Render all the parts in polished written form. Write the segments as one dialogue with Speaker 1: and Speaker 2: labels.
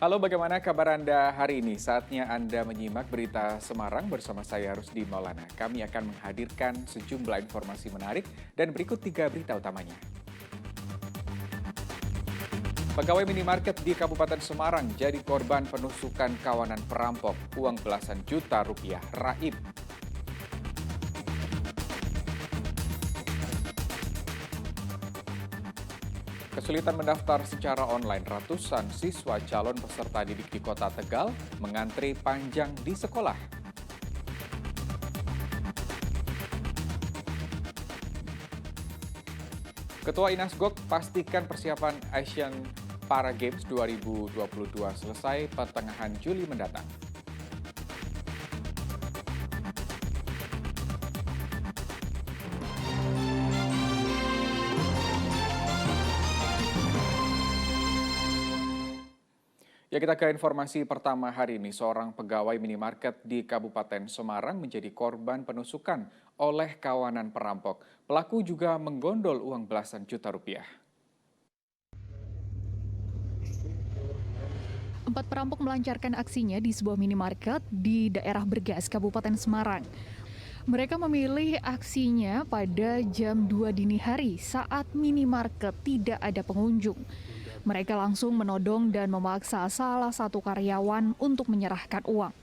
Speaker 1: Halo, bagaimana kabar Anda hari ini? Saatnya Anda menyimak berita Semarang bersama saya Rusdi Maulana. Kami akan menghadirkan sejumlah informasi menarik dan berikut 3 berita utamanya. Pegawai minimarket di Kabupaten Semarang jadi korban penusukan kawanan perampok, uang belasan juta rupiah raib. Kesulitan mendaftar secara online, ratusan siswa calon peserta didik di Kota Tegal mengantri panjang di sekolah. Ketua Inasgok pastikan persiapan Asian Para Games 2022 selesai pertengahan Juli mendatang. Ya, kita ke informasi pertama hari ini. Seorang pegawai minimarket di Kabupaten Semarang menjadi korban penusukan oleh kawanan perampok. Pelaku juga menggondol uang belasan juta rupiah.
Speaker 2: 4 perampok melancarkan aksinya di sebuah minimarket di daerah Bergas, Kabupaten Semarang. Mereka memilih aksinya pada jam 2 dini hari saat minimarket tidak ada pengunjung. Mereka langsung menodong dan memaksa salah satu karyawan untuk menyerahkan uang.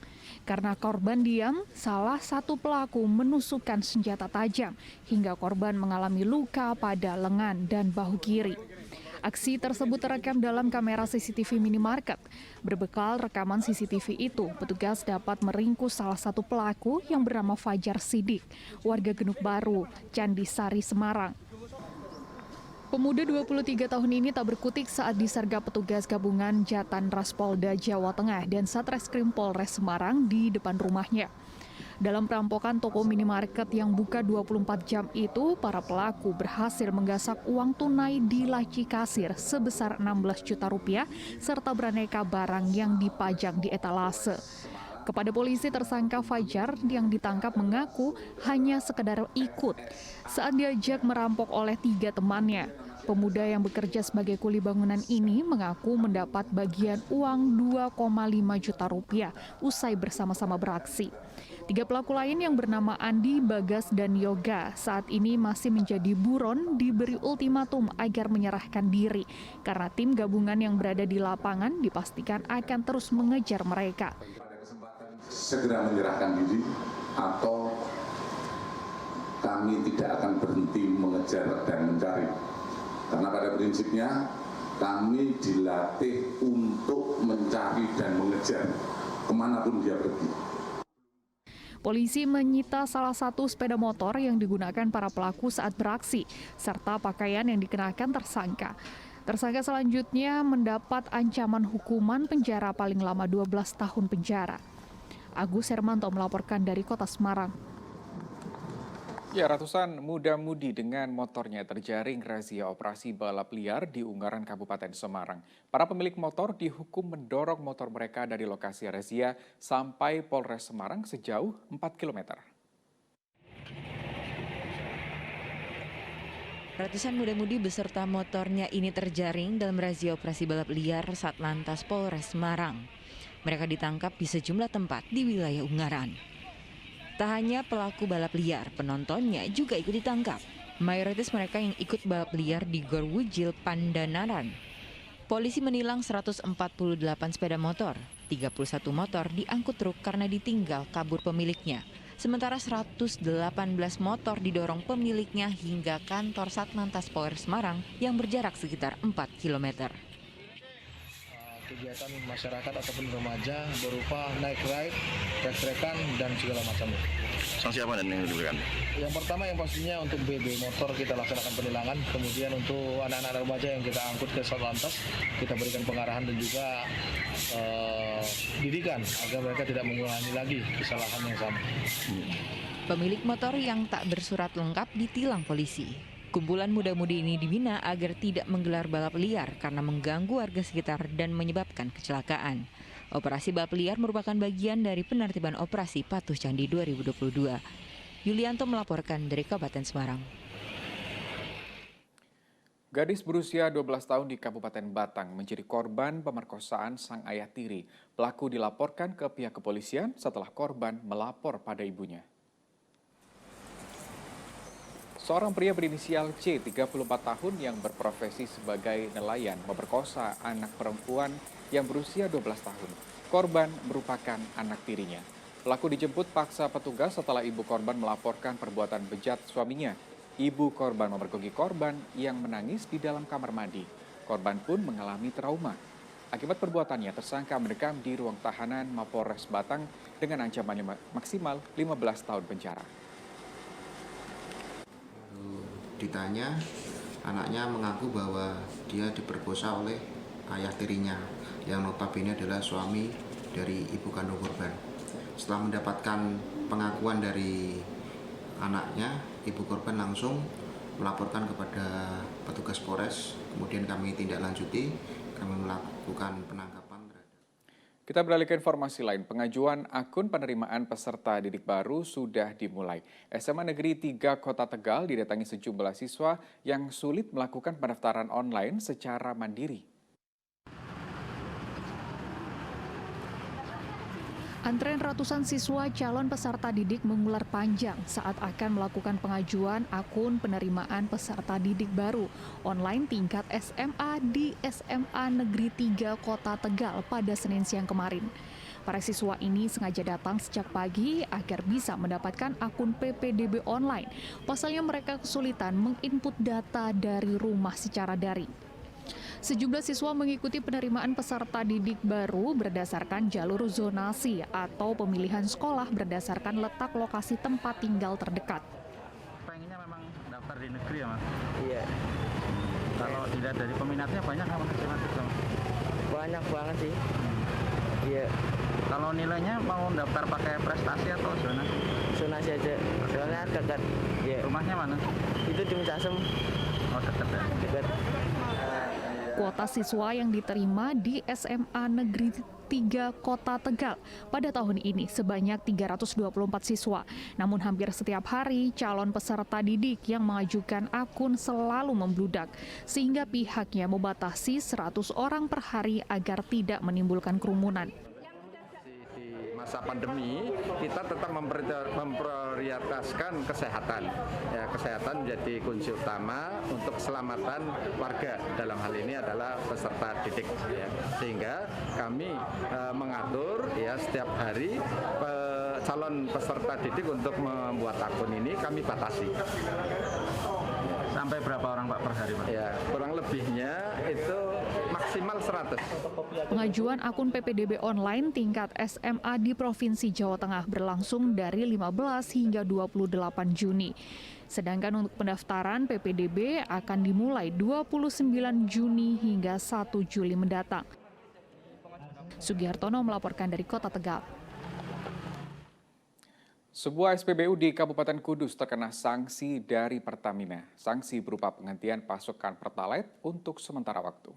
Speaker 2: Karena korban diam, salah satu pelaku menusukkan senjata tajam hingga korban mengalami luka pada lengan dan bahu kiri. Aksi tersebut terekam dalam kamera CCTV minimarket. Berbekal rekaman CCTV itu, petugas dapat meringkus salah satu pelaku yang bernama Fajar Sidik, warga Genuk Baru, Candi Sari, Semarang. Pemuda 23 tahun ini tak berkutik saat disergap petugas gabungan Jatan Ras Polda Jawa Tengah dan Satreskrim Polres Semarang di depan rumahnya. Dalam perampokan toko minimarket yang buka 24 jam itu, para pelaku berhasil menggasak uang tunai di laci kasir sebesar 16 juta rupiah serta beraneka barang yang dipajang di etalase. Kepada polisi, tersangka Fajar yang ditangkap mengaku hanya sekedar ikut saat diajak merampok oleh 3 temannya. Pemuda yang bekerja sebagai kuli bangunan ini mengaku mendapat bagian uang 2,5 juta rupiah usai bersama-sama beraksi. 3 pelaku lain yang bernama Andi, Bagas, dan Yoga saat ini masih menjadi buron diberi ultimatum agar menyerahkan diri karena tim gabungan yang berada di lapangan dipastikan akan terus mengejar mereka.
Speaker 3: Segera menyerahkan diri atau kami tidak akan berhenti mengejar dan mencari. Karena pada prinsipnya kami dilatih untuk mencari dan mengejar kemanapun dia pergi.
Speaker 2: Polisi menyita salah satu sepeda motor yang digunakan para pelaku saat beraksi, serta pakaian yang dikenakan tersangka. Tersangka selanjutnya mendapat ancaman hukuman penjara paling lama 12 tahun penjara. Agus Hermanto melaporkan dari Kota Semarang.
Speaker 1: Ya, ratusan muda-mudi dengan motornya terjaring razia operasi balap liar di Ungaran, Kabupaten Semarang. Para pemilik motor dihukum mendorong motor mereka dari lokasi razia sampai Polres Semarang sejauh 4 km.
Speaker 4: Ratusan muda-mudi beserta motornya ini terjaring dalam razia operasi balap liar Satlantas Polres Semarang. Mereka ditangkap di sejumlah tempat di wilayah Ungaran. Tak hanya pelaku balap liar, penontonnya juga ikut ditangkap. Mayoritas mereka yang ikut balap liar di Gor Wujil, Pandanaran. Polisi menilang 148 sepeda motor, 31 motor diangkut truk karena ditinggal kabur pemiliknya. Sementara 118 motor didorong pemiliknya hingga kantor Satlantas Polres Semarang yang berjarak sekitar 4 km.
Speaker 5: Kegiatan masyarakat ataupun remaja berupa naik ride, trek-trekan, dan segala macamnya.
Speaker 6: Sanksi apa dan yang diberikan?
Speaker 5: Yang pertama yang pastinya untuk BB motor kita laksanakan penilangan, kemudian untuk anak-anak remaja yang kita angkut ke Satlantas, kita berikan pengarahan dan juga didikan agar mereka tidak mengulangi lagi kesalahan yang sama.
Speaker 4: Pemilik motor yang tak bersurat lengkap ditilang polisi. Kumpulan muda-mudi ini dibina agar tidak menggelar balap liar karena mengganggu warga sekitar dan menyebabkan kecelakaan. Operasi balap liar merupakan bagian dari penertiban operasi Patuh Candi 2022. Yulianto melaporkan dari Kabupaten Semarang.
Speaker 1: Gadis berusia 12 tahun di Kabupaten Batang menjadi korban pemerkosaan sang ayah tiri. Pelaku dilaporkan ke pihak kepolisian setelah korban melapor pada ibunya. Seorang pria berinisial C, 34 tahun yang berprofesi sebagai nelayan memerkosa anak perempuan yang berusia 12 tahun. Korban merupakan anak tirinya. Pelaku dijemput paksa petugas setelah ibu korban melaporkan perbuatan bejat suaminya. Ibu korban memergoki korban yang menangis di dalam kamar mandi. Korban pun mengalami trauma. Akibat perbuatannya, tersangka mendekam di ruang tahanan Mapolres Batang dengan ancaman maksimal 15 tahun penjara.
Speaker 7: Ditanya, anaknya mengaku bahwa dia diperkosa oleh ayah tirinya yang notabene adalah suami dari ibu kandung korban. Setelah mendapatkan pengakuan dari anaknya, ibu korban langsung melaporkan kepada petugas Polres. Kemudian kami tindak lanjuti, kami melakukan penangkapan.
Speaker 1: Kita beralih ke informasi lain. Pengajuan akun penerimaan peserta didik baru sudah dimulai. SMA Negeri 3 Kota Tegal didatangi sejumlah siswa yang sulit melakukan pendaftaran online secara mandiri.
Speaker 2: Antrean ratusan siswa calon peserta didik mengular panjang saat akan melakukan pengajuan akun penerimaan peserta didik baru online tingkat SMA di SMA Negeri 3 Kota Tegal pada Senin siang kemarin. Para siswa ini sengaja datang sejak pagi agar bisa mendapatkan akun PPDB online. Pasalnya mereka kesulitan menginput data dari rumah secara daring. Sejumlah siswa mengikuti penerimaan peserta didik baru berdasarkan jalur zonasi atau pemilihan sekolah berdasarkan letak lokasi tempat tinggal terdekat.
Speaker 8: Pengennya memang daftar di negeri ya Mas?
Speaker 9: Iya.
Speaker 8: Kalau dilihat dari peminatnya banyak nggak Mas?
Speaker 9: Banyak banget sih. Iya.
Speaker 8: Kalau nilainya mau daftar pakai prestasi atau zonasi?
Speaker 9: Zonasi aja. Soalnya dekat. Iya.
Speaker 8: Rumahnya mana?
Speaker 9: Itu di Casem.
Speaker 8: Oh dekat ya?
Speaker 9: Dekat.
Speaker 2: Kuota siswa yang diterima di SMA Negeri 3 Kota Tegal pada tahun ini sebanyak 324 siswa. Namun hampir setiap hari calon peserta didik yang mengajukan akun selalu membludak, sehingga pihaknya membatasi 100 orang per hari agar tidak menimbulkan kerumunan.
Speaker 10: Masa pandemi kita tetap memprioritaskan kesehatan. Ya, kesehatan menjadi kunci utama untuk keselamatan warga. Dalam hal ini adalah peserta didik. Ya. Sehingga kami mengatur ya setiap hari calon peserta didik untuk membuat akun ini kami batasi.
Speaker 8: Sampai berapa orang Pak per hari Pak?
Speaker 10: Ya, kurang lebihnya itu maksimal 100.
Speaker 2: Pengajuan akun PPDB online tingkat SMA di Provinsi Jawa Tengah berlangsung dari 15 hingga 28 Juni. Sedangkan untuk pendaftaran PPDB akan dimulai 29 Juni hingga 1 Juli mendatang. Sugihartono melaporkan dari Kota Tegal.
Speaker 1: Sebuah SPBU di Kabupaten Kudus terkena sanksi dari Pertamina. Sanksi berupa penghentian pasokan Pertalite untuk sementara waktu.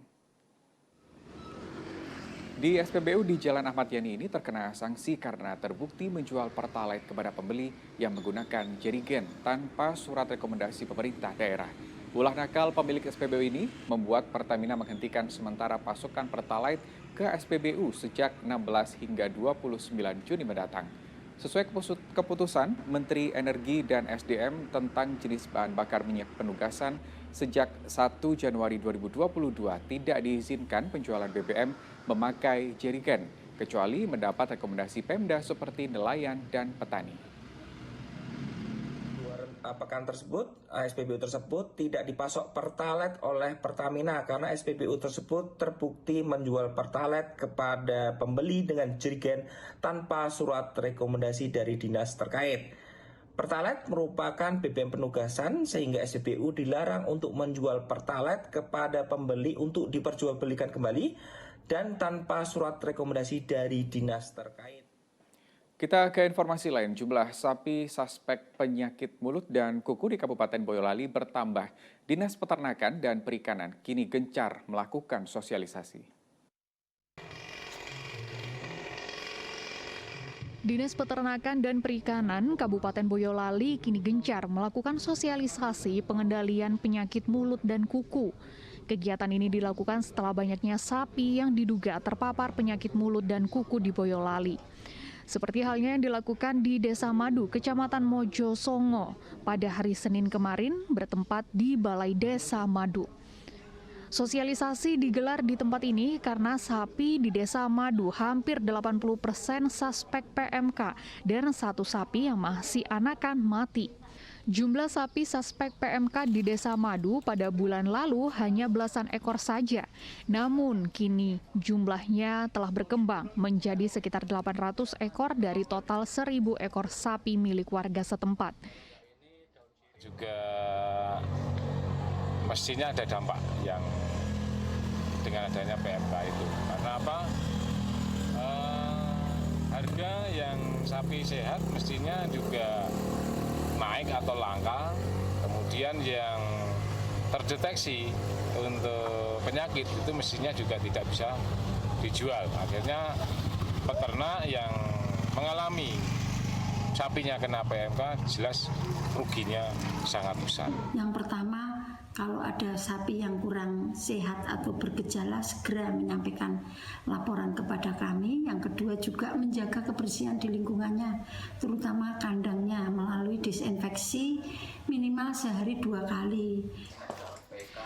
Speaker 1: Di SPBU di Jalan Ahmad Yani ini terkena sanksi karena terbukti menjual Pertalite kepada pembeli yang menggunakan jerigen tanpa surat rekomendasi pemerintah daerah. Ulah nakal pemilik SPBU ini membuat Pertamina menghentikan sementara pasokan Pertalite ke SPBU sejak 16 hingga 29 Juni mendatang. Sesuai keputusan Menteri Energi dan SDM tentang jenis bahan bakar minyak penugasan sejak 1 Januari 2022 tidak diizinkan penjualan BBM memakai jerigen, kecuali mendapat rekomendasi Pemda seperti nelayan dan petani.
Speaker 11: Pekan tersebut, SPBU tersebut tidak dipasok Pertalite oleh Pertamina karena SPBU tersebut terbukti menjual Pertalite kepada pembeli dengan jerigen tanpa surat rekomendasi dari dinas terkait. Pertalite merupakan BBM penugasan sehingga SPBU dilarang untuk menjual Pertalite kepada pembeli untuk diperjualbelikan kembali dan tanpa surat rekomendasi dari dinas terkait.
Speaker 1: Kita ke informasi lain, jumlah sapi suspek penyakit mulut dan kuku di Kabupaten Boyolali bertambah. Dinas Peternakan dan Perikanan kini gencar melakukan sosialisasi.
Speaker 2: Dinas Peternakan dan Perikanan Kabupaten Boyolali kini gencar melakukan sosialisasi pengendalian penyakit mulut dan kuku. Kegiatan ini dilakukan setelah banyaknya sapi yang diduga terpapar penyakit mulut dan kuku di Boyolali. Seperti halnya yang dilakukan di Desa Madu, Kecamatan Mojosongo pada hari Senin kemarin bertempat di Balai Desa Madu. Sosialisasi digelar di tempat ini karena sapi di Desa Madu hampir 80% suspek PMK dan satu sapi yang masih anakan mati. Jumlah sapi suspek PMK di Desa Madu pada bulan lalu hanya belasan ekor saja. Namun kini jumlahnya telah berkembang menjadi sekitar 800 ekor dari total 1.000 ekor sapi milik warga setempat.
Speaker 12: Juga mestinya ada dampak yang dengan adanya PMK itu. Karena apa? Harga yang sapi sehat mestinya juga naik atau langka. Kemudian yang terdeteksi untuk penyakit itu mestinya juga tidak bisa dijual. Akhirnya peternak yang mengalami sapinya kena PMK jelas ruginya sangat besar.
Speaker 13: Yang pertama, kalau ada sapi yang kurang sehat atau bergejala, segera menyampaikan laporan kepada kami. Yang kedua juga menjaga kebersihan di lingkungannya, terutama kandangnya melalui disinfeksi minimal sehari 2 kali.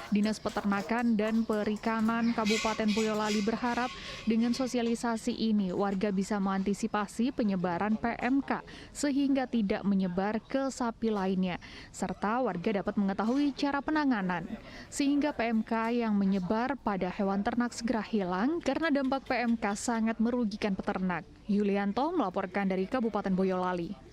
Speaker 2: Dinas Peternakan dan Perikanan Kabupaten Boyolali berharap dengan sosialisasi ini warga bisa mengantisipasi penyebaran PMK sehingga tidak menyebar ke sapi lainnya, serta warga dapat mengetahui cara penanganan sehingga PMK yang menyebar pada hewan ternak segera hilang karena dampak PMK sangat merugikan peternak. Yulianto melaporkan dari Kabupaten Boyolali.